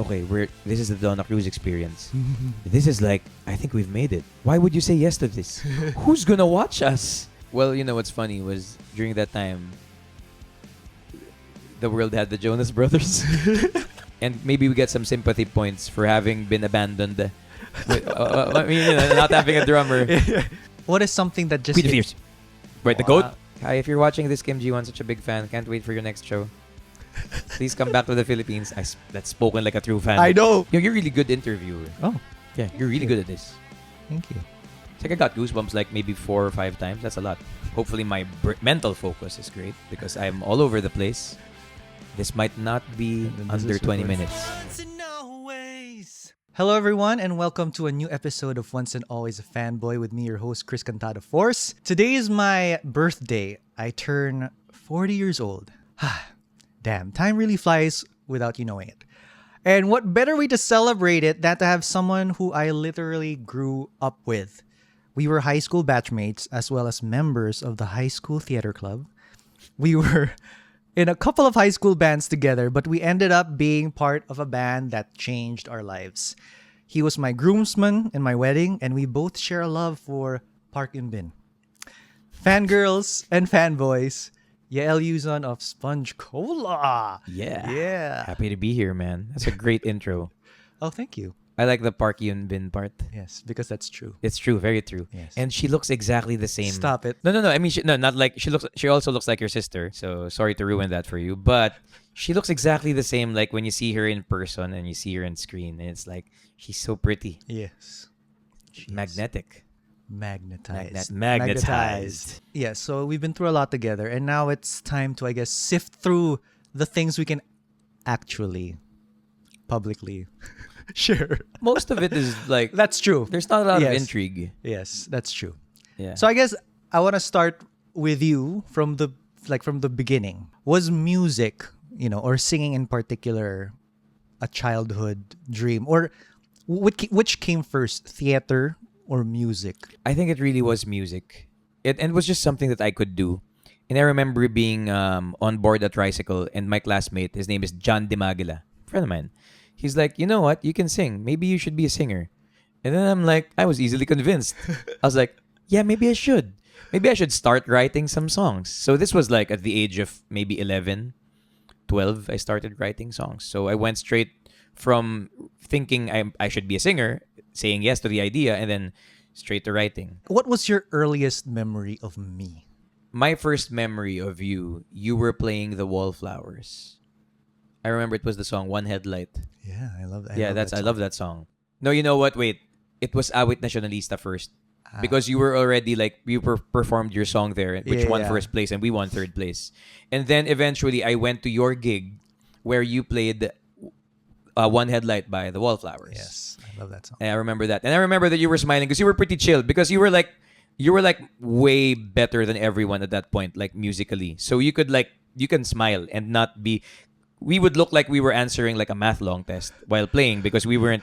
okay, this is the Donna Cruz experience. This is like, I think we've made it. Why would you say yes to this? Who's gonna watch us? Well, you know what's funny was during that time, the world had the Jonas Brothers. And maybe we get some sympathy points for having been abandoned. I mean, not having a drummer. What is something that just... Right, the GOAT? Hi, if you're watching this, Kim G1, such a big fan. Can't wait for your next show. Please come back to the Philippines. That's spoken like a true fan. I know. You're a really good interviewer. Oh. Yeah, you're really good at this. Thank you. It's like I got goosebumps like maybe 4 or 5 times. That's a lot. Hopefully my mental focus is great because I'm all over the place. This might not be under 20 minutes. Hello everyone and welcome to a new episode of Once and Always a Fanboy with me, your host, Chris Cantada Force. Today is my birthday. I turn 40 years old. Damn, time really flies without you knowing it. And what better way to celebrate it than to have someone who I literally grew up with. We were high school batchmates as well as members of the high school theater club. We were in a couple of high school bands together, but we ended up being part of a band that changed our lives. He was my groomsman in my wedding, and we both share a love for Park Eun. Fangirls and Fanboys, Yael Yuzon of Sponge Cola. Yeah. Happy to be here, man. That's a great intro. Oh, thank you. I like the Park Eun part. Yes, because that's true. It's true, very true. Yes. And she looks exactly the same. Stop it. No. I mean, not like she also looks like your sister. So sorry to ruin that for you, but she looks exactly the same. Like when you see her in person and you see her on screen, and it's like she's so pretty. Yes. Magnetic. Magnetized. Yeah. So we've been through a lot together, and now it's time to, I guess, sift through the things we can actually publicly share. Most of it is like that's true. There's not a lot of intrigue. Yes, that's true. Yeah. So I guess I want to start with you from the beginning. Was music, or singing in particular, a childhood dream, or which came first, theater or music? I think it really was music. It was just something that I could do. And I remember being on board a tricycle, and my classmate, his name is John DiMagila, friend of mine. He's like, you know what? You can sing. Maybe you should be a singer. And then I'm like, I was easily convinced. I was like, yeah, maybe I should. Maybe I should start writing some songs. So this was like at the age of maybe 11, 12, I started writing songs. So I went straight from thinking I should be a singer, saying yes to the idea, and then straight to writing. What was your earliest memory of me? My first memory of you were playing The Wallflowers. I remember it was the song One Headlight. Yeah, I love that. I love that song. No, you know what? Wait. It was Awit Nacionalista first. Because you were already performed your song there, which won first place, and we won third place. And then eventually I went to your gig where you played One Headlight by The Wallflowers. Yes, I love that song. And I remember that. And I remember that you were smiling because you were pretty chill, because you were like way better than everyone at that point, like musically. So you can smile and not be... We would look like we were answering like a math long test while playing because we weren't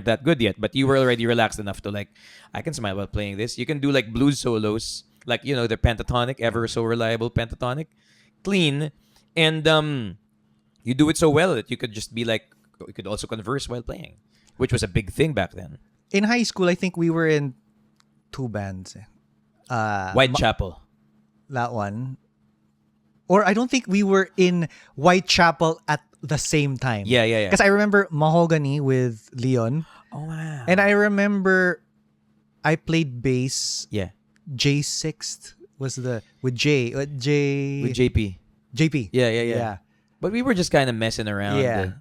that good yet. But you were already relaxed enough to like, I can smile while playing this. You can do like blues solos, like the pentatonic, ever so reliable pentatonic, clean, and you do it so well that you could just be like, you could also converse while playing, which was a big thing back then. In high school, I think we were in 2 bands. Whitechapel. That one. Or I don't think we were in Whitechapel at the same time. Yeah. Because I remember Mahogany with Leon. Oh, wow. And I remember I played bass. Yeah. J6th was with With JP. JP. Yeah. But we were just kind of messing around. Yeah.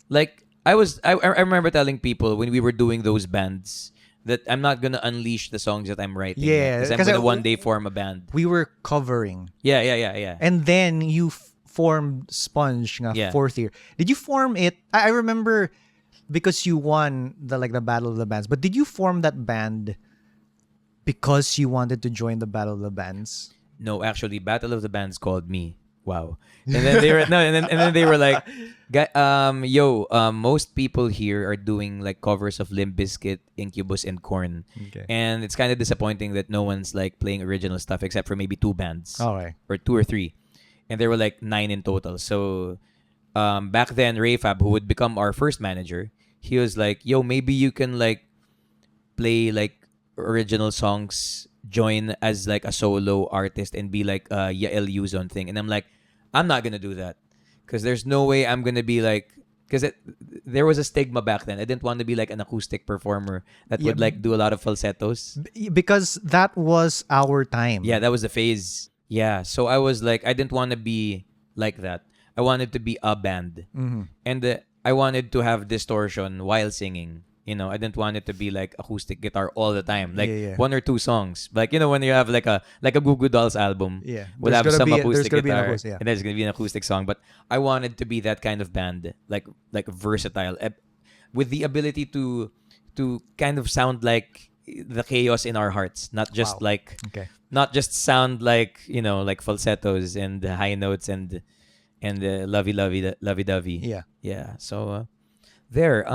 Like, I remember telling people when we were doing those bands that I'm not going to unleash the songs that I'm writing. Yeah. Because I'm going to one day form a band. We were covering. Yeah. And then you formed Sponge fourth year. Did you form it? I remember because you won the Battle of the Bands. But did you form that band because you wanted to join the Battle of the Bands? No, actually, Battle of the Bands called me. Wow. And then they were and then they were like, most people here are doing like covers of Limp Bizkit, Incubus, and Korn. Okay. And it's kind of disappointing that no one's like playing original stuff except for maybe 2 bands. All right. Or 2 or 3. And there were like 9 in total. So back then Rayfab, who would become our first manager, he was like, "Yo, maybe you can like play like original songs, join as like a solo artist, and be like a Yael Yuzon thing." And I'm like, I'm not gonna do that because there's no way I'm gonna be like, because there was a stigma back then. I didn't want to be like an acoustic performer that Yeah, would like do a lot of falsettos. because that was our time. Yeah, that was the phase. Yeah, so I was like, I didn't want to be like that. I wanted to be a band, and I wanted to have distortion while singing. I didn't want it to be like acoustic guitar all the time, like Yeah. one or two songs. Like when you have like a Goo Goo Dolls album, Yeah. will There's have gonna some be a- there's acoustic gonna be an guitar, acoustic, yeah. and there's gonna be an acoustic song. But I wanted to be that kind of band, like versatile, with the ability to kind of sound like the chaos in our hearts, not just Wow. like Okay. not just sound like like falsettos and high notes and lovey dovey. Yeah. Yeah. So there.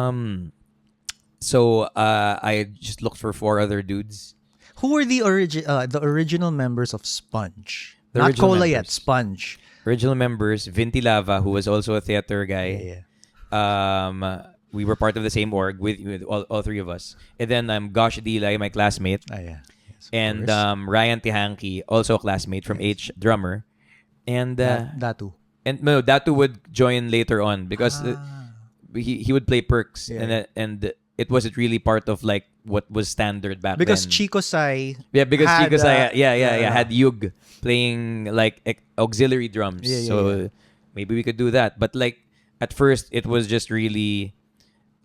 I just looked for four other dudes. Who were the original members of Sponge? The Not original Cola yet. members. Sponge. Original members: Vinti Lava, who was also a theater guy. We were part of the same org with all three of us. And then Gosh Dilay, my classmate, Ah, yeah. Yes, of and course. Ryan Tihanki, also a classmate from H, drummer. And Datu. and no, Datu would join later on because he would play perks, Yeah. and it wasn't really part of like what was standard back Because then. Chico Sai. Yeah, because had, Chico Saya, yeah. had Yug playing like auxiliary drums. Yeah, So maybe we could do that. But like at first, it was just really,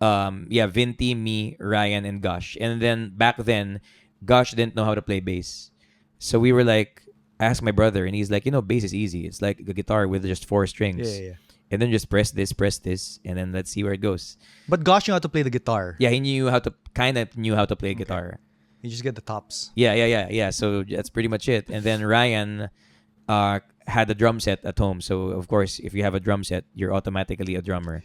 Vinti, me, Ryan, and Gosh. And then back then, Gosh didn't know how to play bass. So we were like, I asked my brother, and he's like, bass is easy. It's like a guitar with just four strings. Yeah. And then just press this, and then let's see where it goes. But Gosh knew how to play the guitar. Yeah, he knew how to play guitar. You just get the tops. Yeah. So that's pretty much it. And then Ryan had a drum set at home. So, of course, if you have a drum set, you're automatically a drummer.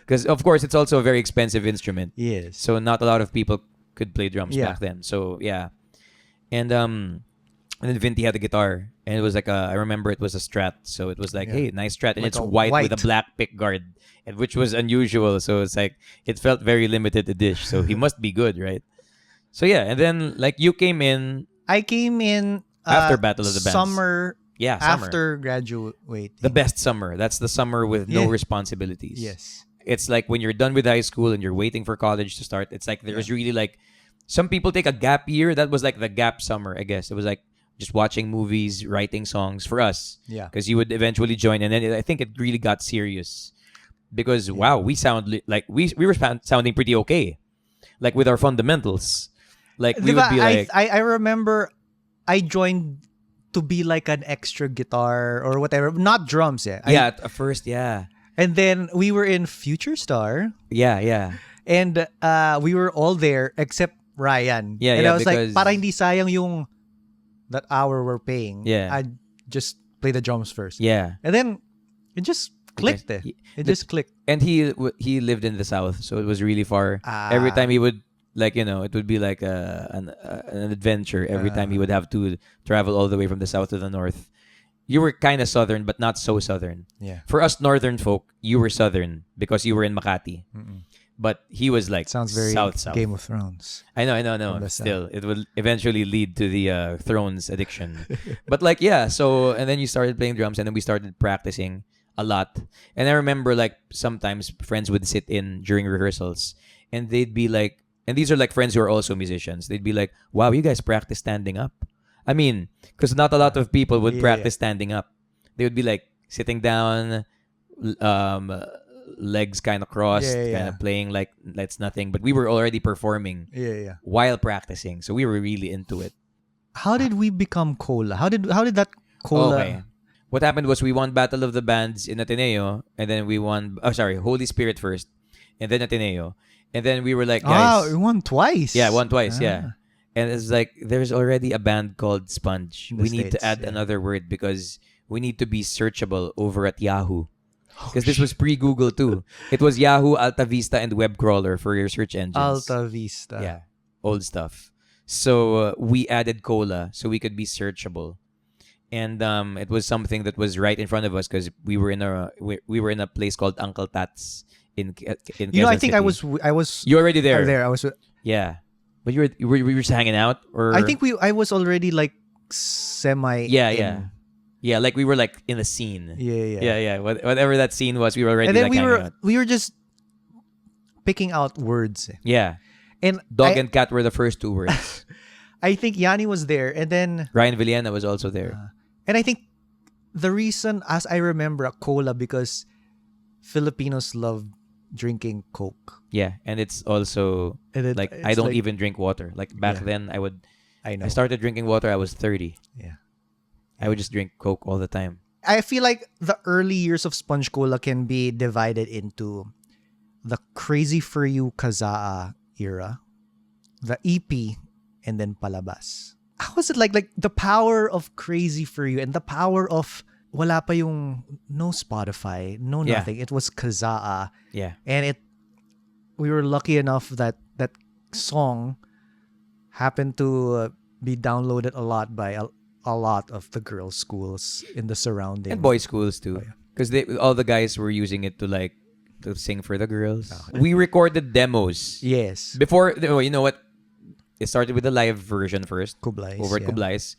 Because, of course, it's also a very expensive instrument. Yes. So, not a lot of people could play drums Yeah. back then. So, yeah. And then Vinti had a guitar. And it was like I remember it was a Strat. So, it was like, Yeah. hey, nice Strat. And Like it's a white with a white. black pick guard, and which was unusual. So, it's like, it felt very limited edition. So, he must be good, right? So, yeah. And then, like, you came in. I came in After Battle of the Bands. Summer Yeah, summer. after graduating. The best summer. That's the summer with no Yeah. responsibilities. Yes. It's like when you're done with high school and you're waiting for college to start. It's like there's really like some people take a gap year. That was like the gap summer, I guess. It was like just watching movies, writing songs for us. Yeah. Because you would eventually join, and then I think it really got serious. Because wow, we sound like we were sounding pretty okay, like with our fundamentals. Like we would be like, I remember I joined to be like an extra guitar or whatever, not drums. at first, yeah. And then we were in Future Star, Yeah. and we were all there except Ryan. Yeah, and yeah, I was because- like, para hindi sayang yung that hour we're paying. Yeah. I just play the drums first. Yeah. And then it just clicked. Because It just clicked. And he lived in the south, so it was really far. Ah. Every time he would it would be like an adventure. Every time he would have to travel all the way from the south to the north. You were kind of southern, but not so southern. Yeah. For us northern folk, you were southern because you were in Makati. But he was like Sounds very south. Game of Thrones. I know. From the Still, it will eventually lead to the Thrones addiction. But like, yeah. So, and then you started playing drums, and then we started practicing a lot. And I remember like sometimes friends would sit in during rehearsals, and they'd be like, and these are like friends who are also musicians. They'd be like, "Wow, you guys practice standing up." I mean, because not a lot of people would practice standing up. They would be like sitting down, legs kind of crossed, kind of playing like that's nothing. But we were already performing Yeah. while practicing, so we were really into it. How did we become Cola? How did that Cola? Okay. What happened was we won Battle of the Bands in Ateneo, and then we won. Oh, sorry, Holy Spirit first, and then Ateneo, and then we were like, guys, we won twice. yeah, won twice, yeah. And it's like there's already a band called Sponge. In the We need to States, add yeah. another word because we need to be searchable over at Yahoo. Because this was pre-Google too. It was Yahoo, Alta Vista, and Web Crawler for your search engines. Alta Vista. Yeah, old stuff. So we added Cola so we could be searchable. and it was something that was right in front of us because we were in a place called Uncle Tats in You know, I Quezon think City. I was You already there? there. I was. Yeah, but you were just hanging out, I or think I was already like semi yeah, yeah, in. yeah. Like we were like in a scene. Yeah, yeah. Yeah, yeah. Whatever that scene was, we were And already then like hanging out. we were just picking out words. Yeah, And dog and cat were the first two words. I think Yanni was there, and then Ryan Villena was also there. and I think the reason, as I remember, a cola because Filipinos love drinking Coke. Yeah, and it's also And like I it's don't like, even drink water. Like back Yeah. then, I know. I started drinking water. I was 30. Yeah. I would just drink Coke all the time. I feel like the early years of Sponge Cola can be divided into the Crazy For You Kazaa era, the EP, and then Palabas. How was it like the power of Crazy For You and the power of wala pa yung no Spotify, no Yeah. nothing. It was Kazaa, Yeah. and we were lucky enough that that song happened to be downloaded a lot by a lot of the girls' schools in the surrounding. And boys' schools too. Because all the guys were using it to sing for the girls. We recorded demos. Yes. Before, you know what? It started with the live version first. Kublais, Over at yeah. Kublais.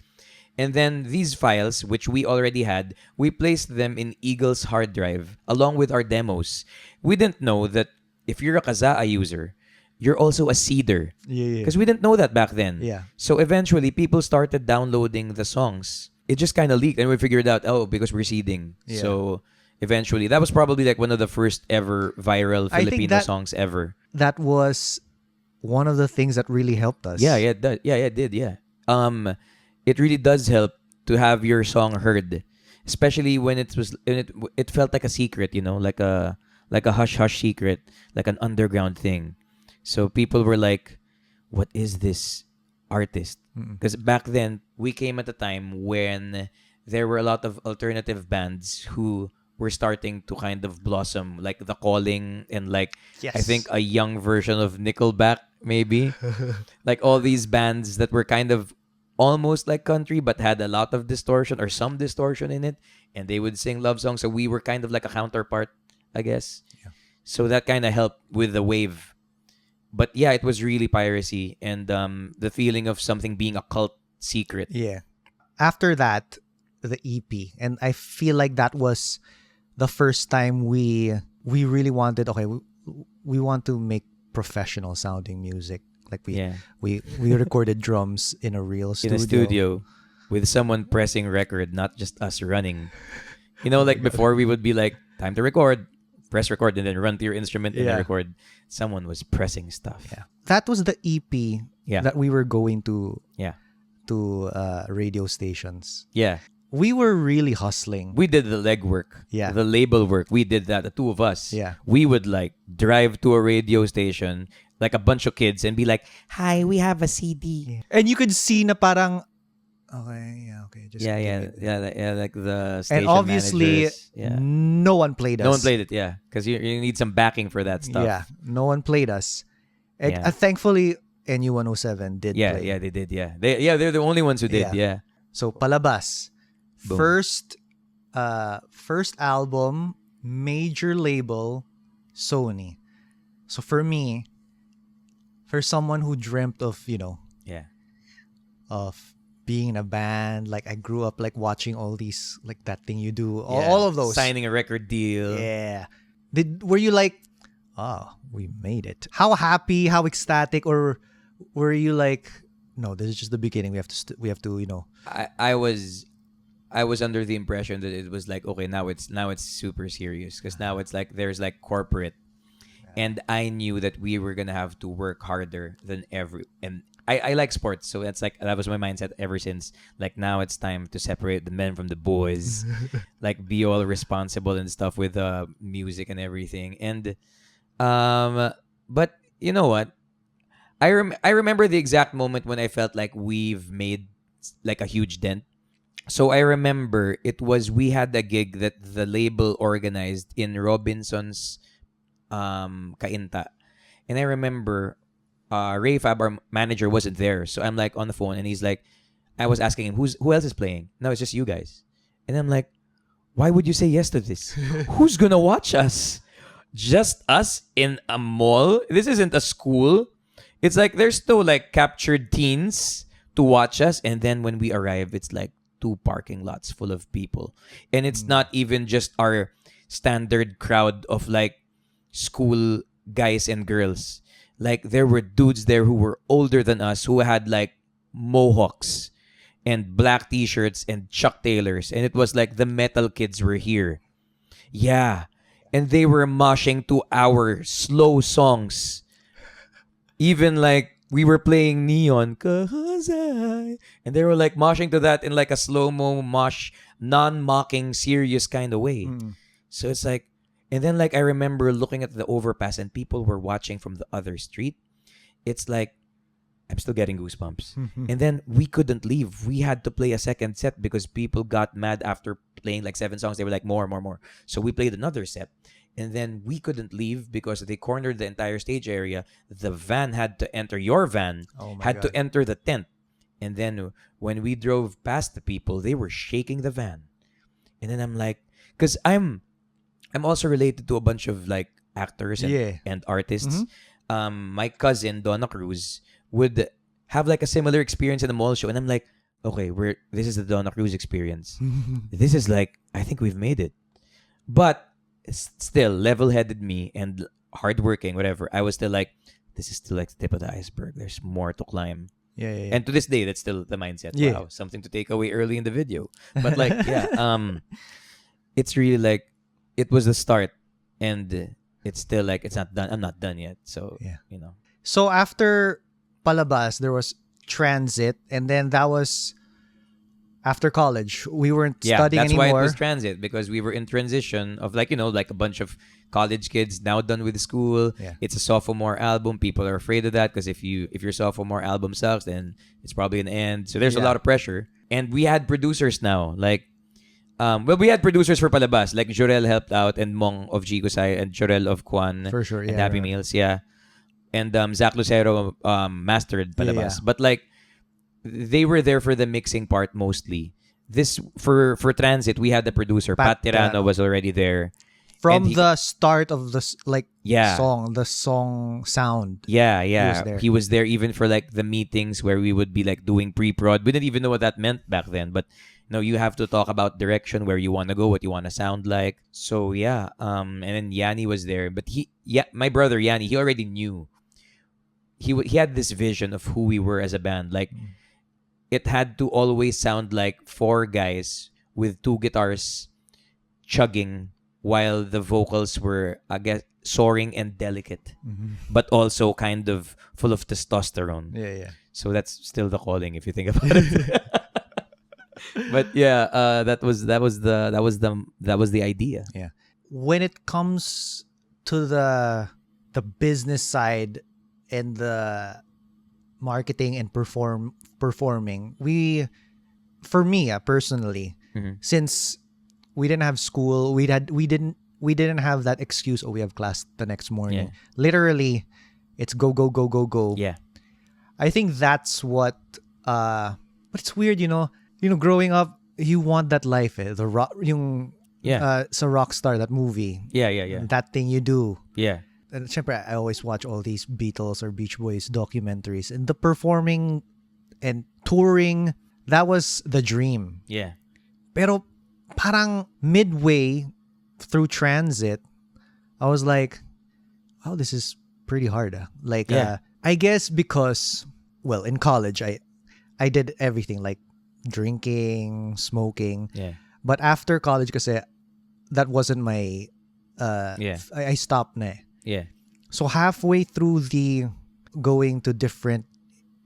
And then these files, which we already had, we placed them in Eagle's hard drive along with our demos. We didn't know that if you're a Kazaa user, you're also a seeder. Yeah. Because we didn't know that back then. Yeah. So eventually, people started downloading the songs. It just kind of leaked, and we figured out, because we're seeding. Yeah. So eventually, that was probably like one of the first ever viral I think Filipino songs ever. That was one of the things that really helped us. Yeah, it did. Yeah. It really does help to have your song heard, especially when it felt like a secret, like a hush hush secret, like an underground thing. So people were like, "What is this artist?" Because back then we came at a time when there were a lot of alternative bands who were starting to kind of blossom, like The Calling and like Yes. I think a young version of Nickelback, maybe. Like all these bands that were kind of almost like country but had a lot of distortion or some distortion in it, and they would sing love songs. So we were kind of like a counterpart, I guess. Yeah. So that kind of helped with the wave. But yeah, it was really piracy and the feeling of something being a cult secret. Yeah. After that, the EP, and I feel like that was the first time we really wanted. Okay, we want to make professional sounding music. Like we recorded drums in a real studio. In a studio with someone pressing record, not just us running. Like before we would be like, time to record, press record, and then run to your instrument and then record. Someone was pressing stuff. Yeah. That was the EP that we were going to radio stations. Yeah. We were really hustling. We did the legwork. Yeah. The label work. We did that, the two of us. Yeah. We would like drive to a radio station, like a bunch of kids, and be like, "Hi, we have a CD." And you could see na parang, okay. Just like the station and obviously, managers. Yeah. no one played us. No one played it, yeah. Because you need some backing for that stuff. Yeah, no one played us. And, Yeah. Thankfully, NU107 did Yeah, play. yeah, they did, yeah. They're the only ones who did, yeah. So, Palabas. Boom. First album, major label, Sony. So, for me, for someone who dreamt of, Yeah. of being in a band, like I grew up like watching all these, like That Thing You Do, Yeah. all of those. Signing a record deal. Yeah. Were you like, oh, we made it? How happy, how ecstatic, or were you like, no, this is just the beginning. We have to. I was under the impression that it was like, okay, now it's super serious because now it's like there's like corporate, and I knew that we were gonna have to work harder than ever. And I like sports, so that's like that was my mindset ever since. Like now it's time to separate the men from the boys, like be all responsible and stuff with music and everything. And but you know what? I remember the exact moment when I felt like we've made like a huge dent. So I remember we had a gig that the label organized in Robinson's Kainta. And I remember Ray Fab, our manager, wasn't there. So I'm like on the phone and he's like, I was asking him, who else is playing? No, it's just you guys. And I'm like, why would you say yes to this? Who's gonna watch us? Just us in a mall? This isn't a school. It's like there's still like captured teens to watch us, and then when we arrive, it's like two parking lots full of people. And it's not even just our standard crowd of like school guys and girls. Like there were dudes there who were older than us who had like mohawks and black t-shirts and Chuck Taylors, and it was like the metal kids were here. Yeah. And they were moshing to our slow songs. Even like we were playing Neon Kazaa, and they were like moshing to that in like a slow-mo mosh, non-mocking, serious kind of way. So it's like, and then like I remember looking at the overpass and people were watching from the other street. It's like, I'm still getting goosebumps. And then we couldn't leave. We had to play a second set because people got mad after playing like 7 songs. They were like, more. So we played another set. And then we couldn't leave because they cornered the entire stage area. The van had to enter, your van had to enter the tent. And then when we drove past the people, they were shaking the van. And then I'm like, because I'm also related to a bunch of like actors and artists. My cousin, Donna Cruz, would have like a similar experience in a mall show. And I'm like, okay, this is the Donna Cruz experience. This is like, I think we've made it. But still, level-headed me and hardworking, whatever, I was still like, this is still like the tip of the iceberg. There's more to climb. Yeah. And to this day, that's still the mindset. Yeah. Wow, something to take away early in the video. But like, it's really like, it was the start. And it's still like, it's not done. I'm not done yet. So, So after Palabas, there was transit, and then that was after college. We weren't studying that's anymore. why it was transit, because we were in transition of like, like a bunch of college kids now done with school. It's a sophomore album. People are afraid of that because if your sophomore album sucks, then it's probably an end. So there's a lot of pressure. And we had producers now. Like, we had producers for Palabas. Like Jorel helped out, and Mong of Jigosai, and Jorel of Kwan. For sure, and Happy Meals, And Zach Lucero mastered Palabas. But like, they were there for the mixing part mostly. This for transit, we had the producer Pat Tirano was already there from the start of the song, the song sound. He was there even for like the meetings where we would be like doing pre-prod. We didn't even know what that meant back then, but you have to talk about direction, where you want to go, what you want to sound like. So and then Yanni was there, but my brother Yanni, he already knew. He had this vision of who we were as a band. Like, it had to always sound like 4 guys with 2 guitars chugging while the vocals were, I guess, soaring and delicate, but also kind of full of testosterone. So that's still the calling if you think about it. But that was the idea. When it comes to the business side and the marketing and performing, for me personally, since we didn't have school, we didn't have that excuse, we have class the next morning. Literally, it's go. I think that's what but it's weird, growing up, you want that life, the rock, it's a rock star, that movie. That thing you do. And syempre, I always watch all these Beatles or Beach Boys documentaries, and the performing and touring, that was the dream. Pero parang midway through transit, I was like, wow, this is pretty hard. I guess because, well, in college, I did everything, like drinking, smoking. But after college, kasi that wasn't my, I stopped na. So halfway through the going to different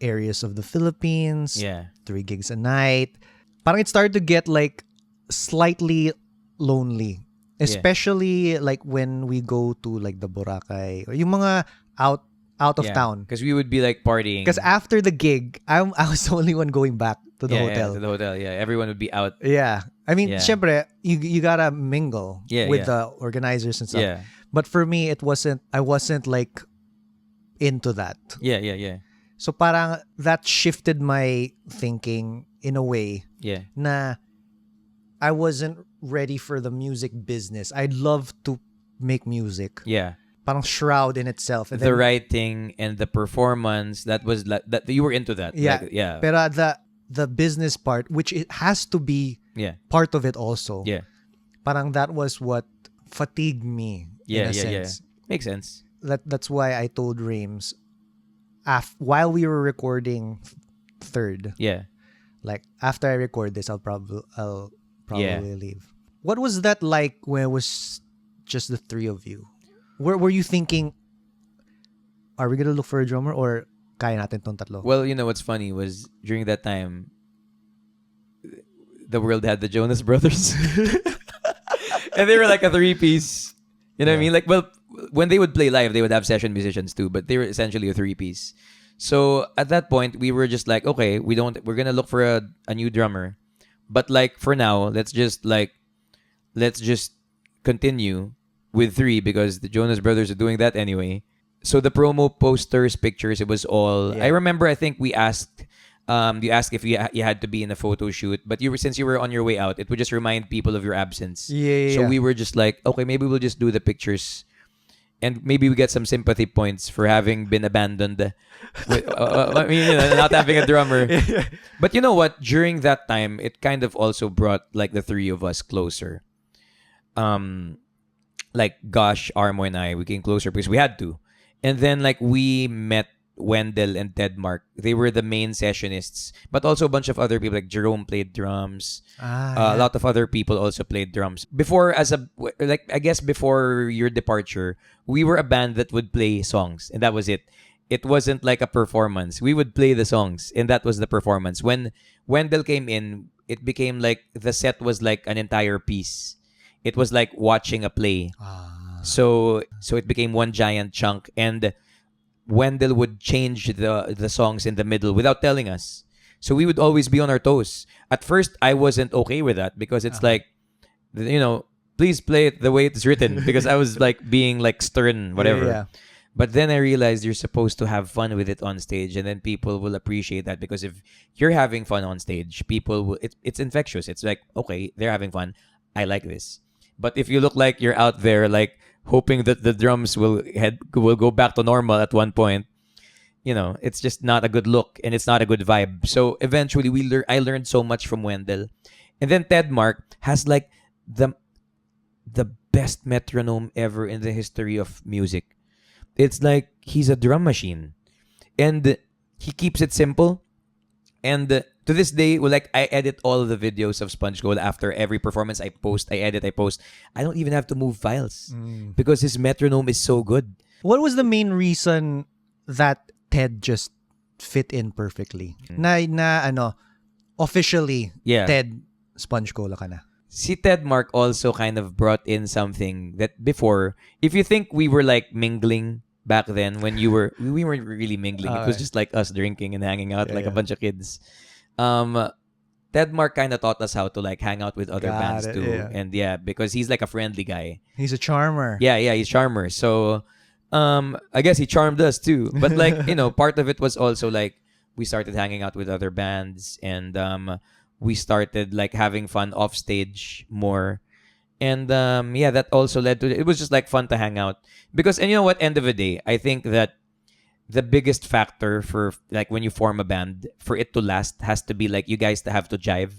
areas of the Philippines, 3 gigs a night, parang it started to get like slightly lonely. Especially like when we go to like the Boracay or yung mga out of town. Because we would be like partying. Because after the gig, I was the only one going back to the hotel. To the hotel, everyone would be out. I mean, syempre, you gotta mingle with the organizers and stuff. But for me, I wasn't like into that. Yeah. So parang that shifted my thinking in a way Yeah. na I wasn't ready for the music business. I'd love to make music. Yeah. Parang shroud in itself. And The writing and the performance, that was like that you were into that. yeah, Like, yeah. pero the business part, which it has to be Yeah. part of it also. Yeah. Parang that was what fatigued me Yeah, in a yeah, yeah. sense. Makes sense. That's why I told Rames while we were recording third, Yeah. like after I record this, I'll probably Yeah. leave. What was that like when it was just the three of you? Were you thinking, are we gonna look for a drummer or kaya natin tong tatlo? Well, you know what's funny was during that time, the world had the Jonas Brothers, and they were like a three-piece. You know what I mean? Like, well, when they would play live, they would have session musicians too, but they were essentially a three-piece. So at that point, we were just like, okay, we're gonna look for a new drummer, but like for now, let's just continue with three because the Jonas Brothers are doing that anyway. So the promo posters, pictures, it was all. Yeah. I remember. I think we asked. You asked if you had to be in a photo shoot, but since you were on your way out, it would just remind people of your absence. So we were just like, okay, maybe we'll just do the pictures, and maybe we get some sympathy points for having been abandoned. I mean, not having a drummer. But you know what? During that time, it kind of also brought like the three of us closer. Like Gosh, Armo, and I, we came closer because we had to. And then like we met Wendell and Ted Mark. They were the main sessionists, but also a bunch of other people like Jerome played drums. A lot of other people also played drums. Before, I guess before your departure, we were a band that would play songs, and that was it. It wasn't like a performance. We would play the songs, and that was the performance. When Wendell came in, it became like the set was like an entire piece. It was like watching a play. So it became one giant chunk, and Wendell would change the songs in the middle without telling us. So we would always be on our toes. At first, I wasn't okay with that because it's like, please play it the way it's written because I was like being like stern, whatever. Yeah. But then I realized you're supposed to have fun with it on stage, and then people will appreciate that because if you're having fun on stage, people will. It's infectious. It's like, okay, they're having fun. I like this. But if you look like you're out there like hoping that the drums will go back to normal at one point, it's just not a good look and it's not a good vibe. So eventually I learned so much from Wendell. And then Ted Mark has like the best metronome ever in the history of music. It's like he's a drum machine. And he keeps it simple. And to this day, like I edit all of the videos of Sponge Gold after every performance. I edit, I post. I don't even have to move files because his metronome is so good. What was the main reason that Ted just fit in perfectly? Officially, Yeah. Ted Sponge Cola ka na. Si Ted Mark also kind of brought in something that before, if you think we were like mingling back then when we weren't really mingling. It was just like us drinking and hanging out like a bunch of kids. Ted Mark kind of taught us how to like hang out with other bands too. Yeah. And because he's like a friendly guy. He's a charmer. Yeah, he's charmer. So I guess he charmed us too. But like, part of it was also like we started hanging out with other bands and we started like having fun off stage more. And that also led to it was just like fun to hang out. Because and you know what, end of the day, I think that the biggest factor for like when you form a band for it to last has to be like you guys have to jive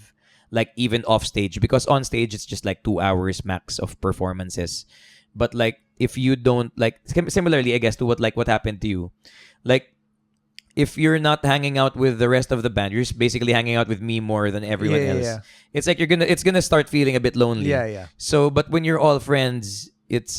like even off stage, because on stage it's just like 2 hours max of performances. But like if you don't like similarly I guess to what happened to you, like if you're not hanging out with the rest of the band, you're just basically hanging out with me more than everyone else. Yeah. It's like it's gonna start feeling a bit lonely. Yeah. So but when you're all friends,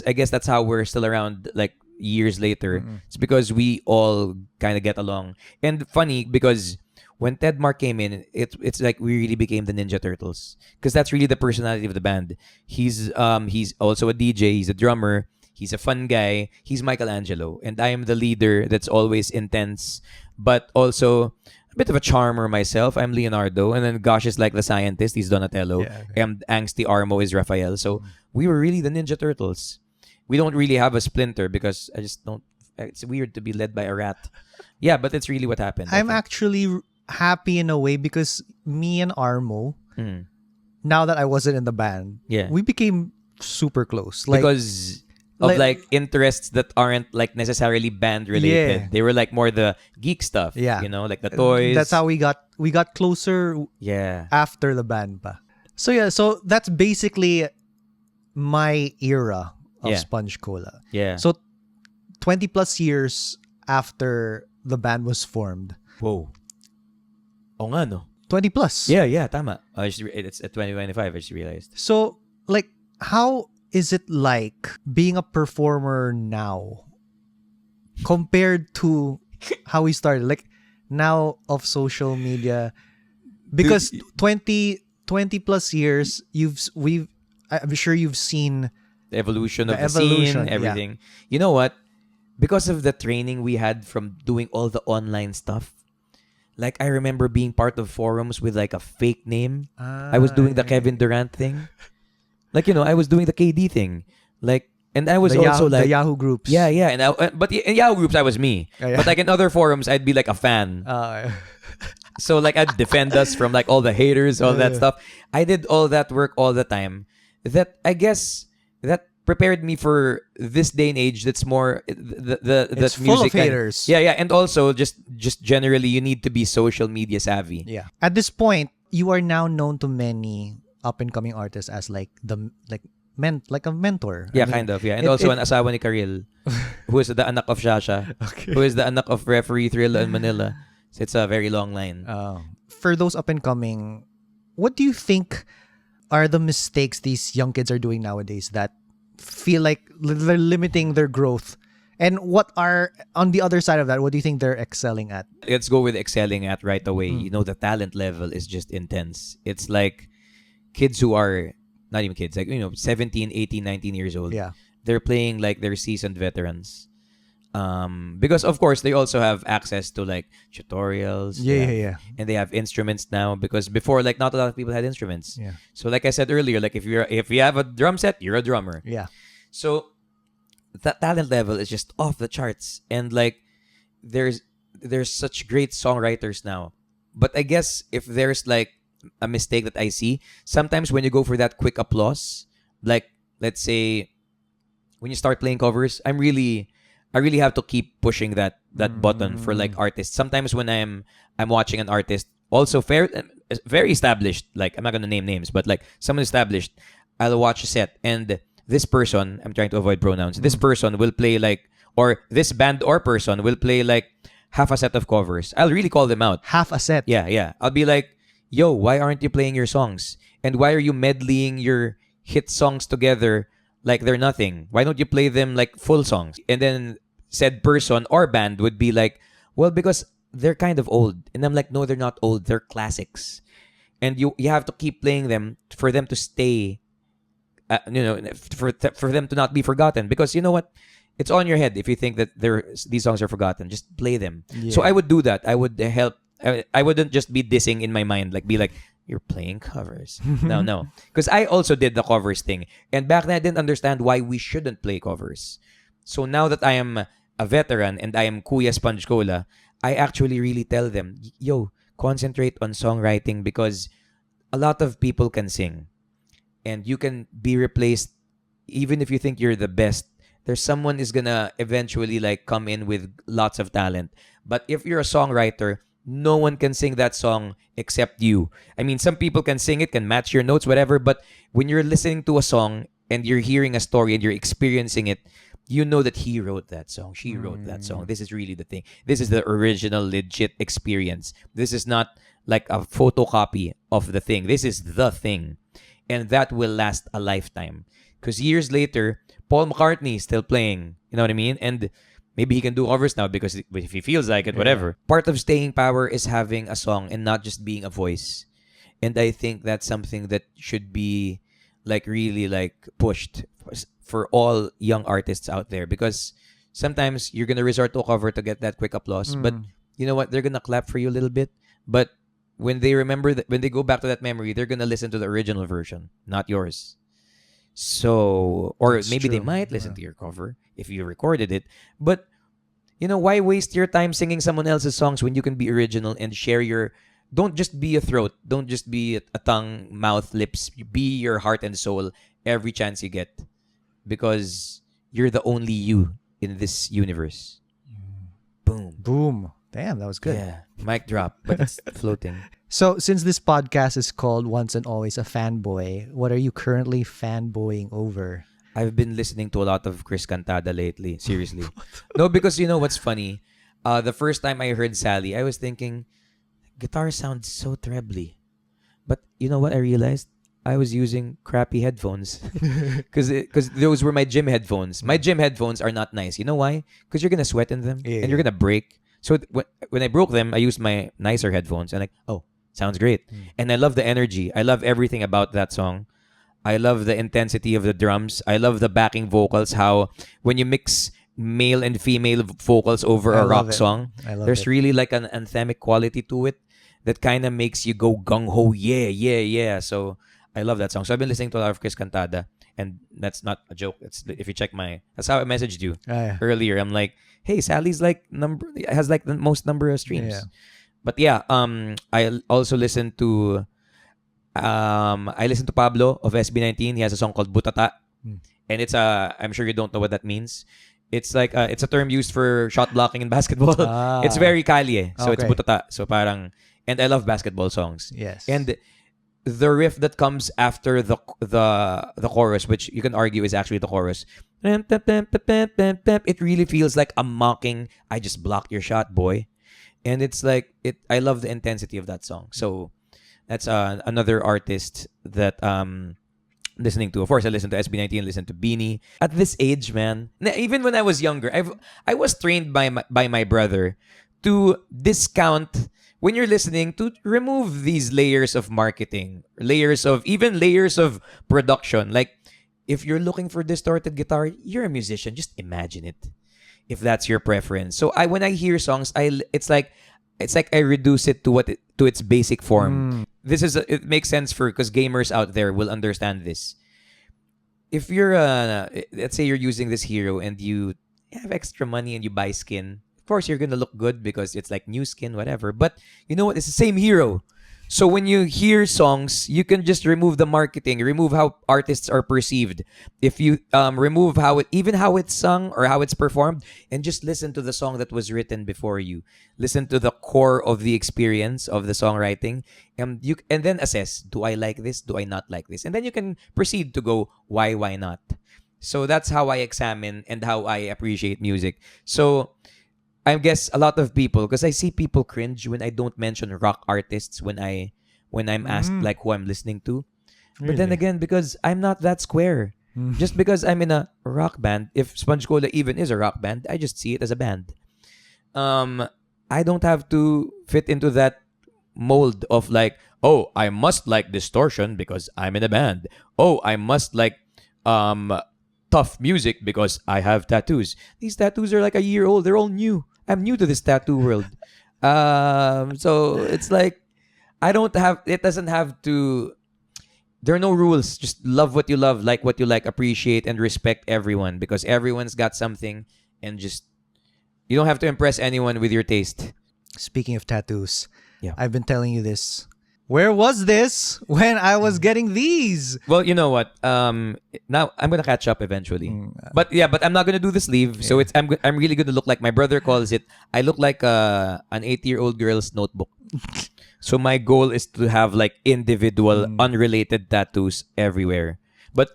I guess that's how we're still around like years later. Mm-hmm. It's because we all kind of get along. And funny because when Ted Mark came in, it's like we really became the Ninja Turtles, because that's really the personality of the band. He's also a DJ, he's a drummer, he's a fun guy, he's Michelangelo, and I am the leader that's always intense, but also a bit of a charmer myself. I'm Leonardo, and then Gosh is like the scientist, he's Donatello, and angsty Armo is Raphael. So we were really the Ninja Turtles. We don't really have a splinter because I just don't. It's weird to be led by a rat. Yeah, but it's really what happened. I'm actually happy in a way because me and Armo, Mm. now that I wasn't in the band, Yeah. we became super close. Like, Because of like- like interests that aren't like necessarily band related. Yeah. They were like more the geek stuff. Yeah. You know, like the toys. that's how we got closer Yeah. after the band pa. So yeah, so that's basically my era of Yeah. Sponge Cola. Yeah. So 20 plus years after the band was formed. Whoa. Oh nga no. 20 plus. Yeah, yeah, tama. It's at 2025, I just realized. So, like, how is it like being a performer now compared to how we started? Like, now of social media, because 20 plus years, I'm sure you've seen The evolution The of the evolution, scene, yeah. everything. You know what? Because of the training we had from doing all the online stuff, like I remember being part of forums with like a fake name. I was doing the Kevin Durant thing. Like, you know, I was doing the KD thing. Like, and I was the also Yahoo, like, the Yahoo groups. yeah, yeah. But in Yahoo groups, I was me. Oh, yeah. But like in other forums, I'd be like a fan. So like I'd defend us from like all the haters, all that stuff. I did all that work all the time. That I guess that prepared me for this day and age. That's more the It's that full music of haters. Yeah, yeah, and also just generally you need to be social media savvy. Yeah. At this point, you are now known to many up and coming artists as like like a mentor. Yeah, I mean, kind of. Yeah, and also an asawa ni Karil, who is the anak of Shasha, who is the anak of referee Thrill in Manila. So it's a very long line. For those up and coming, what do you think are the mistakes these young kids are doing nowadays that feel like they're limiting their growth? And what are, on the other side of that, what do you think they're excelling at? Let's go with excelling at right away. You know, the talent level is just intense. It's like kids who are not even kids, like, you know, 17, 18, 19 years old. Yeah. They're playing like they're seasoned veterans. Because of course they also have access to like tutorials. Yeah. And they have instruments now, because before, like, not a lot of people had instruments. Yeah. So like I said earlier, like if you have a drum set, you're a drummer. Yeah. So that talent level is just off the charts, and like there's such great songwriters now. But I guess if there's like a mistake that I see sometimes when you go for that quick applause, like let's say when you start playing covers, I really have to keep pushing that button for like artists. Sometimes when I'm watching an artist also very established, like I'm not gonna name names, but like someone established, I'll watch a set, and this person, I'm trying to avoid pronouns, this person will play like, or this band or person will play like half a set of covers. I'll really call them out. Half a set. Yeah. I'll be like, yo, why aren't you playing your songs? And why are you medleying your hit songs together like they're nothing? Why don't you play them like full songs? And then said person or band would be like, well, because they're kind of old. And I'm like, no, they're not old. They're classics. And you have to keep playing them for them to stay, for them to not be forgotten. Because you know what? It's on your head if you think that these songs are forgotten. Just play them. Yeah. So I would do that. I would help. I wouldn't just be dissing in my mind, like be like, you're playing covers. No. Because I also did the covers thing. And back then I didn't understand why we shouldn't play covers. So now that I am a veteran and I am Kuya Sponge Cola, I actually really tell them, yo, concentrate on songwriting, because a lot of people can sing. And you can be replaced even if you think you're the best. There's someone is gonna eventually like come in with lots of talent. But if you're a songwriter, no one can sing that song except you. I mean, some people can sing it, can match your notes, whatever. But when you're listening to a song and you're hearing a story and you're experiencing it, you know that he wrote that song. She wrote that song. This is really the thing. This is the original, legit experience. This is not like a photocopy of the thing. This is the thing. And that will last a lifetime. Because years later, Paul McCartney is still playing. You know what I mean? And maybe he can do covers now because if he feels like it, whatever. Part of staying power is having a song and not just being a voice. And I think that's something that should be like really like pushed for all young artists out there, because sometimes you're going to resort to a cover to get that quick applause. But you know what? They're going to clap for you a little bit. But when they remember that, when they go back to that memory, they're going to listen to the original version, not yours. So, or That's maybe they true. might listen to your cover if you recorded it. But why waste your time singing someone else's songs when you can be original and share your. Don't just be a throat. Don't just be a tongue, mouth, lips. Be your heart and soul every chance you get, because you're the only you in this universe. Boom. Boom. Damn, that was good. Yeah. Mic drop, but it's floating. So, since this podcast is called Once and Always a Fanboy, what are you currently fanboying over? I've been listening to a lot of Chris Cantada lately. Seriously. No, because you know what's funny? The first time I heard Sally, I was thinking, guitar sounds so trebly. But you know what I realized? I was using crappy headphones. Because those were my gym headphones. My gym headphones are not nice. You know why? Because you're going to sweat in them and you're going to break. So when I broke them, I used my nicer headphones. And like, oh, sounds great. And I love the energy. I love everything about that song. I love the intensity of the drums. I love the backing vocals. How when you mix male and female vocals over a rock song, there's really like an anthemic quality to it that kind of makes you go gung-ho. Yeah, yeah, yeah. So I love that song. So I've been listening to a lot of Chris Cantada. And that's not a joke. It's if you check that's how I messaged you earlier. I'm like, hey, Sally's like has like the most number of streams. Yeah. But yeah, I also listen to Pablo of SB19. He has a song called Butata. And it's I'm sure you don't know what that means. It's like it's a term used for shot blocking in basketball. It's very kalye. So it's Butata. So parang, and I love basketball songs. Yes. And the riff that comes after the chorus, which you can argue is actually the chorus, it really feels like I'm mocking, I just blocked your shot, boy. And it's like I love the intensity of that song. So that's another artist that listening to. Of course, I listen to SB19, listen to Beanie. At this age, man, even when I was younger, I was trained by my brother to discount when you're listening, to remove these layers of marketing, layers of production. Like, if you're looking for distorted guitar, you're a musician. Just imagine it, if that's your preference. So when I hear songs, it's like I reduce it to its basic form. It makes sense because gamers out there will understand this. If you're let's say you're using this hero and you have extra money and you buy skin. Of course, you're gonna look good because it's like new skin, whatever. But you know what? It's the same hero. So when you hear songs, you can just remove the marketing, remove how artists are perceived. If you remove how it's sung or how it's performed, and just listen to the song that was written before you. Listen to the core of the experience of the songwriting, and then assess: do I like this? Do I not like this? And then you can proceed to go, why not? So that's how I examine and how I appreciate music. So I guess a lot of people, because I see people cringe when I don't mention rock artists when I'm asked like who I'm listening to. Really? But then again, because I'm not that square. Just because I'm in a rock band, if Sponge Cola even is a rock band, I just see it as a band. I don't have to fit into that mold of like, oh, I must like distortion because I'm in a band. Oh, I must like tough music because I have tattoos. These tattoos are like a year old. They're all new. I'm new to this tattoo world. So it's like it doesn't have to, there are no rules. Just love what you love, like what you like, appreciate and respect everyone because everyone's got something, and just, you don't have to impress anyone with your taste. Speaking of tattoos, yeah, I've been telling you this. Where was this when I was getting these? Well, you know what? Now I'm gonna catch up eventually. But I'm not gonna do the sleeve. Yeah. So I'm really gonna look like, my brother calls it, I look like an 80-year-old girl's notebook. So my goal is to have like individual, unrelated tattoos everywhere. But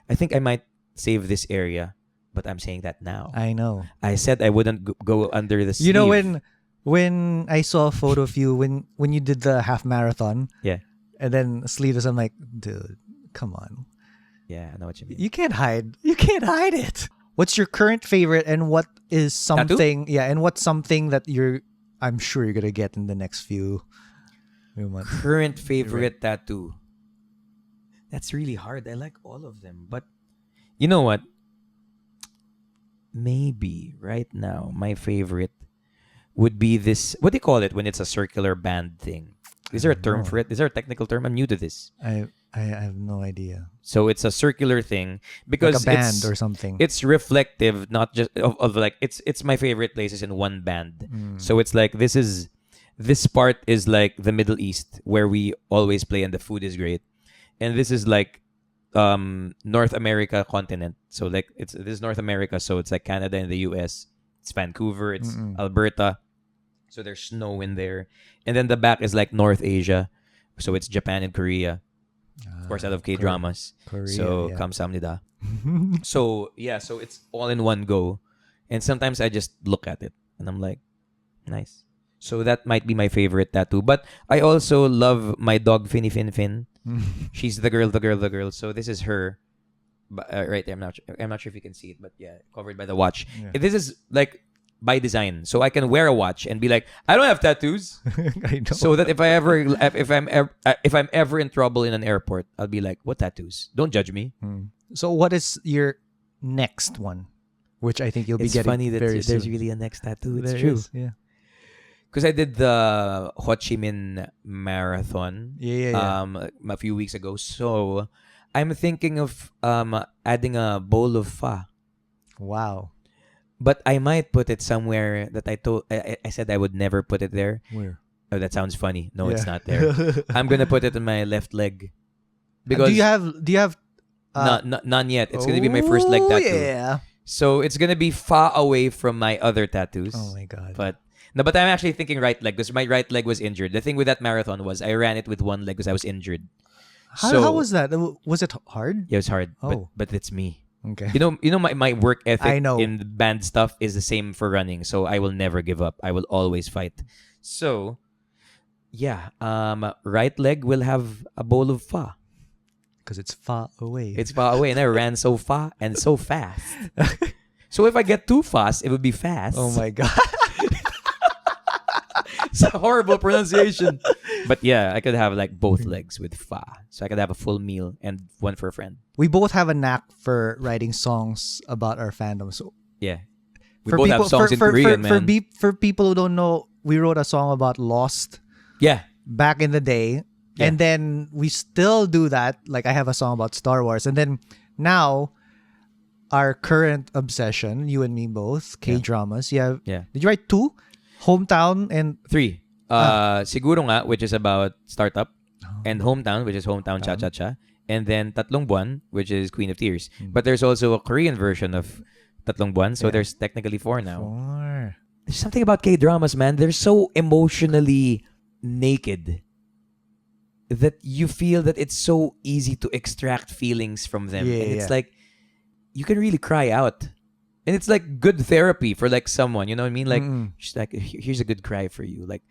I think I might save this area. But I'm saying that now. I know. I said I wouldn't go under the sleeve. You know when I saw a photo of you when you did the half marathon, yeah, and then sleeveless, I'm like, dude, come on. Yeah, I know what you mean. You can't hide it. What's your current favorite, and what is something? Tattoo? Yeah, and what's something that I'm sure you're gonna get in the next few months. Current favorite tattoo. That's really hard. I like all of them, but you know what? Maybe right now my favorite would be this. What do you call it when it's a circular band thing? Is there a term for it? Is there a technical term? I'm new to this. I have no idea. So it's a circular thing Like because a band or something. it's reflective, not just of like it's my favorite places in one band. So it's like this part is like the Middle East where we always play and the food is great, and this is like North America continent. So like this is North America, so it's like Canada and the US. It's Vancouver, it's Alberta. So there's snow in there. And then the back is like North Asia. So it's Japan and Korea. Of course, I love K-dramas. Korea, So yeah. kamsahamnida. So yeah, so it's all in one go. And sometimes I just look at it and I'm like, nice. So that might be my favorite tattoo. But I also love my dog Finny Fin Fin. She's the girl. So this is her. But, right there. I'm not sure if you can see it, but yeah, covered by the watch. Yeah. This is like by design, so I can wear a watch and be like, I don't have tattoos. I know. So that if I'm ever in trouble in an airport, I'll be like, what tattoos? Don't judge me. So what is your next one? Which I think you'll be It's getting funny that very there's soon. really a next tattoo. It's There true. is, yeah. Because I did the Ho Chi Minh Marathon Yeah. a few weeks ago. So I'm thinking of adding a bowl of pho. Wow. But I might put it somewhere that I said I would never put it there. Where? Oh, that sounds funny. No, it's Yeah. not there. I'm gonna put it in my left leg. Because do you have none yet. It's gonna be my first leg tattoo. Yeah. So it's gonna be far away from my other tattoos. Oh my god. But I'm actually thinking right leg because my right leg was injured. The thing with that marathon was I ran it with one leg because I was injured. How was that? Was it hard? Yeah, it was hard. Oh. But it's me. Okay. You know my work ethic I know. in band stuff is the same for running. So I will never give up. I will always fight. So yeah, right leg will have a bowl of pho. Because it's far away. It's far away, and I ran so far and so fast. So if I get too fast, it would be fast. Oh my god. It's a horrible pronunciation. But yeah, I could have like both legs with pho. So I could have a full meal and one for a friend. We both have a knack for writing songs about our fandom. So Yeah. We both have songs in Korean, man. For people who don't know, we wrote a song about Lost Yeah. back in the day. Yeah. And then we still do that. Like I have a song about Star Wars. And then now our current obsession, you and me both, K-dramas. Yeah. Yeah. Did you write 2? Hometown and 3. Siguro nga, which is about startup. And Hometown, which is Hometown Cha-Cha-Cha. And then Tatlong Buwan, which is Queen of Tears. But there's also a Korean version of Tatlong Buwan. So there's technically 4 now. 4. There's something about K-dramas, man. They're so emotionally naked that you feel that it's so easy to extract feelings from them. Yeah, and it's yeah. like, you can really cry out. And it's like good therapy for like someone, you know what I mean? Like, just like, here's a good cry for you. Like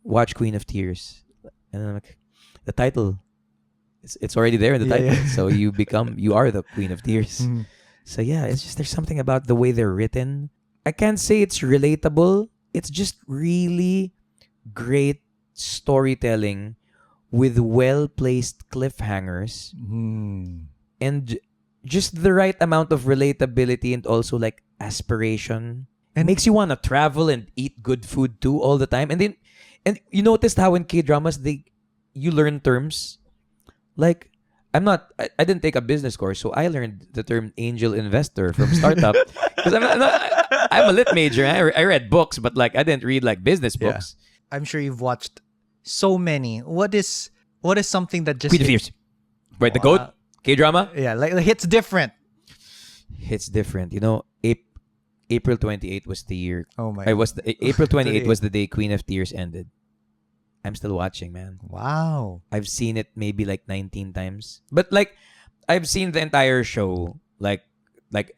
watch Queen of Tears. And I'm like, the title, it's already there in the title. Yeah. So you are the Queen of Tears. So yeah, it's just, there's something about the way they're written. I can't say it's relatable. It's just really great storytelling with well-placed cliffhangers and just the right amount of relatability and also like aspiration. And makes you want to travel and eat good food too all the time. And you noticed how in K-dramas you learn terms. Like, I didn't take a business course, so I learned the term angel investor from startup. Because I'm a lit major. I read books, but like I didn't read like business books. I'm sure you've watched so many. What is something that just Queen of Tears. Right, the GOAT. K-drama. Yeah, like hits different. It's different. You know, April 28th was the year. Oh my. April 28th was the day Queen of Tears ended. I'm still watching, man. Wow. I've seen it maybe like 19 times. But like I've seen the entire show like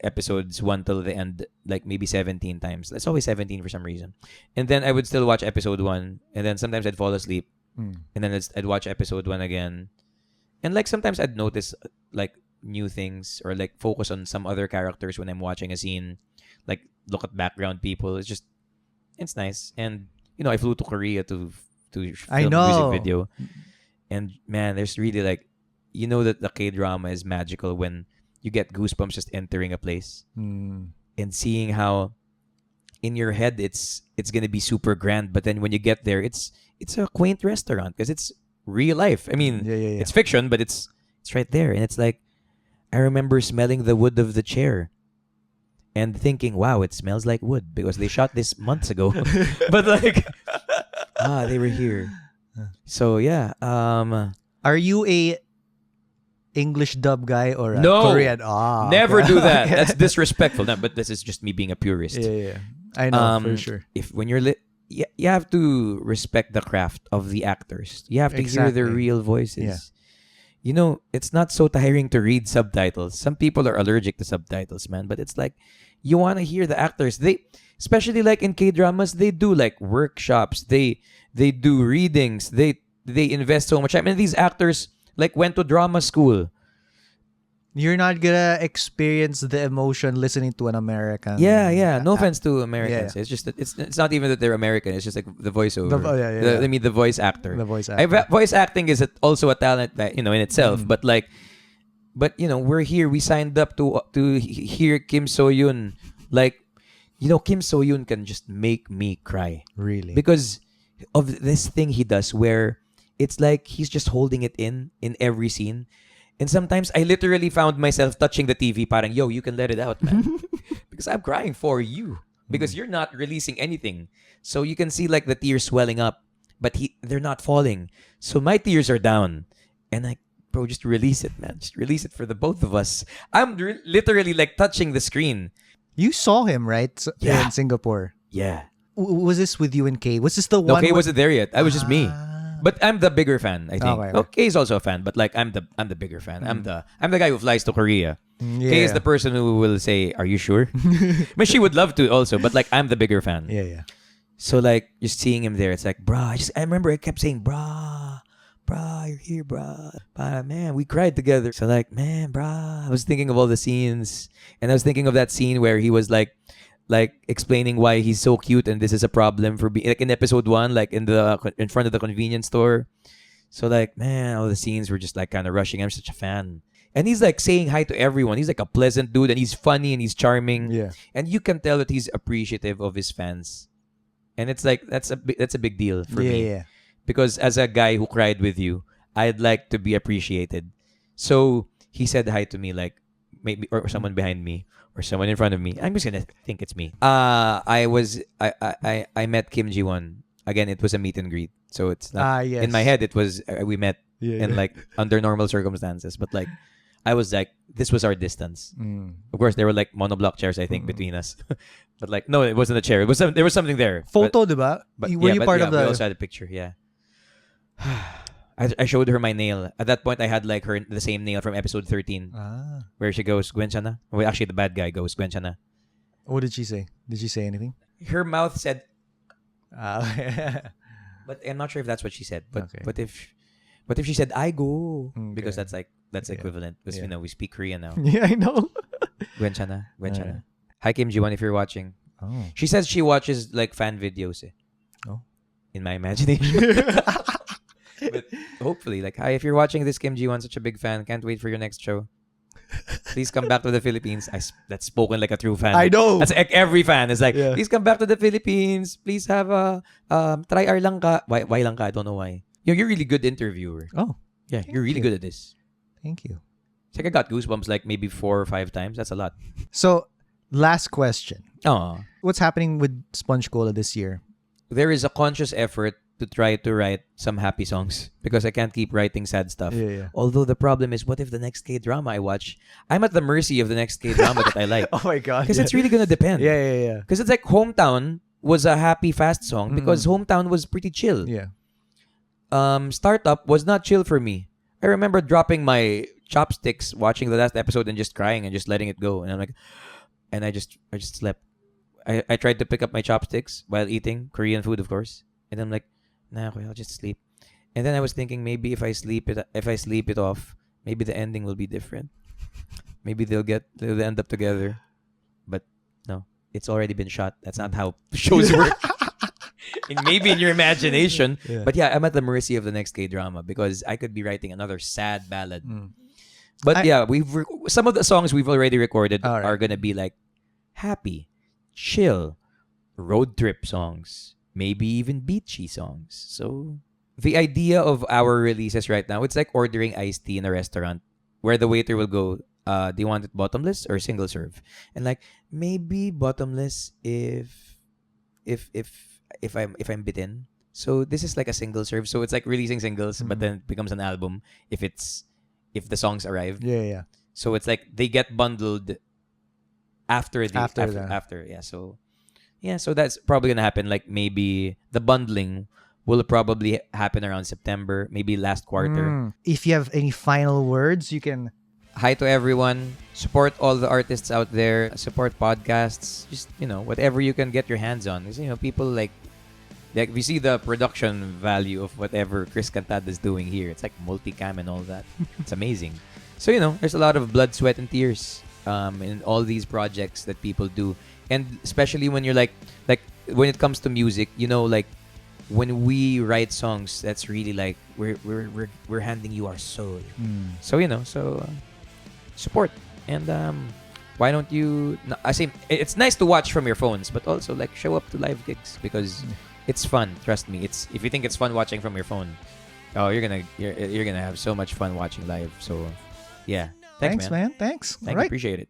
episodes 1 till the end like maybe 17 times. It's always 17 for some reason. And then I would still watch episode 1 and then sometimes I'd fall asleep. And then I'd watch episode 1 again. And like sometimes I'd notice like new things or like focus on some other characters when I'm watching a scene. Like look at background people. It's nice. And you know, I flew to Korea to film a music video. And man, there's really like, you know that the K-drama is magical when you get goosebumps just entering a place and seeing how in your head it's gonna be super grand, but then when you get there, it's a quaint restaurant because real life. I mean, Yeah. it's fiction, but it's right there. And it's like, I remember smelling the wood of the chair and thinking, wow, it smells like wood because they shot this months ago. But like, they were here. So yeah. Are you a English dub guy or a No, Korean? never Okay. do that. Okay. That's disrespectful. No, but this is just me being a purist. Yeah. I know for sure. If when you're you have to respect the craft of the actors. You have to hear their Exactly. real voices. Yeah. You know, it's not so tiring to read subtitles. Some people are allergic to subtitles, man. But it's like you want to hear the actors. They, especially like in K dramas, they do like workshops. They do readings. They invest so much time. And these actors like went to drama school. You're not gonna experience the emotion listening to an American. Yeah. No offense to Americans. Yeah. It's just that it's not even that they're American. It's just like the voiceover. Yeah. I mean, the voice actor. The voice actor. Voice acting is also a talent that in itself. Mm. But like, we're here. We signed up to hear Kim So Yoon. Like, Kim So Yoon can just make me cry Really? because of this thing he does where it's like he's just holding it in every scene. And sometimes I literally found myself touching the TV parang, yo, you can let it out, man. Because I'm crying for you. Because you're not releasing anything. So you can see like the tears swelling up. But they're not falling. So my tears are down. And like, bro, just release it, man. Just release it for the both of us. I'm literally like touching the screen. You saw him, right? Yeah. In Singapore. Yeah. Was this with you and Kay? Was this the No, one? Kay wasn't there yet. I was just me. Ah. But I'm the bigger fan, I think. Okay. Okay, is also a fan, but like I'm the bigger fan. I'm the guy who flies to Korea. Yeah. Kay is the person who will say, "Are you sure?" I mean, she would love to also, but like I'm the bigger fan. Yeah. So like just seeing him there, it's like, brah. I remember I kept saying, brah, you're here, brah. But man, we cried together. So like, man, brah. I was thinking of all the scenes, and I was thinking of that scene where he was like explaining why he's so cute and this is a problem for being like in episode 1, like in front of the convenience store. So like, man, all the scenes were just like kind of rushing. I'm such a fan. And he's like saying hi to everyone. He's like a pleasant dude and he's funny and he's charming. Yeah. And you can tell that he's appreciative of his fans. And it's like that's a big deal for me. Yeah. Because as a guy who cried with you, I'd like to be appreciated. So he said hi to me like maybe or someone behind me. Or someone in front of me. I'm just gonna think it's me. I met Kim Ji-won. Again, it was a meet and greet. So it's not Yes. in my head it was we met Yeah. in like under normal circumstances. But like I was like, this was our distance. Mm. Of course there were like monoblock chairs I think between us. But like no, it wasn't a chair. There was something there. Photo, diba? Were you part of We the? also had a picture, yeah. I showed her my nail. At that point, I had like the same nail from episode 13, where she goes, Gwen siya na. Well, actually, the bad guy goes, Gwen siya na. What did she say? Did she say anything? Her mouth said, Yeah. but I'm not sure if that's what she said. But Okay. but if she said, I go, Okay. because that's Yeah. equivalent. Because Yeah. we speak Korean now. I know. Gwen siya na, Gwen siya na. Hi Kim Ji-won, if you're watching. Oh. She says she watches like fan videos. Oh. In my imagination. But hopefully, like, hi, if you're watching this, Kim Ji-won, such a big fan. Can't wait for your next show. Please come back to the Philippines. That's spoken like a true fan. I know. That's like every fan is like, Yeah. please come back to the Philippines. Please have a try our langka. Why langka? I don't know why. You're really good interviewer. Oh, Yeah, you're really you. good at this. thank you. It's like I got goosebumps like maybe 4 or 5 times. That's a lot. So, last question. Oh, What's happening with Sponge Cola this year? there is a conscious effort to try to write some happy songs because I can't keep writing sad stuff. Yeah. Although the problem is, what if the next K-drama I watch, I'm at the mercy of the next K-drama that I like. Oh my god. Because it's really going to depend. Yeah. Because it's like Hometown was a happy, fast song because Hometown was pretty chill. Yeah. Startup was not chill for me. I remember dropping my chopsticks watching the last episode and just crying and just letting it go. And I'm like, and I just slept. I tried to pick up my chopsticks while eating Korean food, of course. And I'm like, nah, okay, I'll just sleep. And then I was thinking maybe if I sleep it off, maybe the ending will be different. Maybe they'll end up together. But no, it's already been shot. That's not how shows work. And maybe in your imagination. Yeah. But yeah, I'm at the mercy of the next K-drama because I could be writing another sad ballad. Mm. But yeah, some of the songs we've already recorded All right. are gonna be like happy, chill, road trip songs, maybe even beachy songs. So the idea of our releases right now, it's like ordering iced tea in a restaurant where the waiter will go, do you want it bottomless or single serve? And like maybe bottomless if I'm bitten. So this is like a single serve. So it's like releasing singles, but Mhm. then it becomes an album if the songs arrive. Yeah, yeah. So it's like they get bundled after the After the after yeah. So yeah, so that's probably gonna happen. Like maybe the bundling will probably happen around September, maybe last quarter. If you have any final words, you can. Hi to everyone. Support all the artists out there. Support podcasts. Just whatever you can get your hands on. Because people like we see the production value of whatever Chris Cantada is doing here. It's like multicam and all that. It's amazing. So there's a lot of blood, sweat, and tears in all these projects that people do, and especially when you're like when it comes to music, like when we write songs, that's really like we're handing you our soul. So support and why don't you? I say it's nice to watch from your phones, but also like show up to live gigs because it's fun. Trust me. It's if you think it's fun watching from your phone, oh, you're gonna have so much fun watching live. So, yeah. Thanks, Thanks, man. man. Thanks. All Thank you. right. Appreciate it.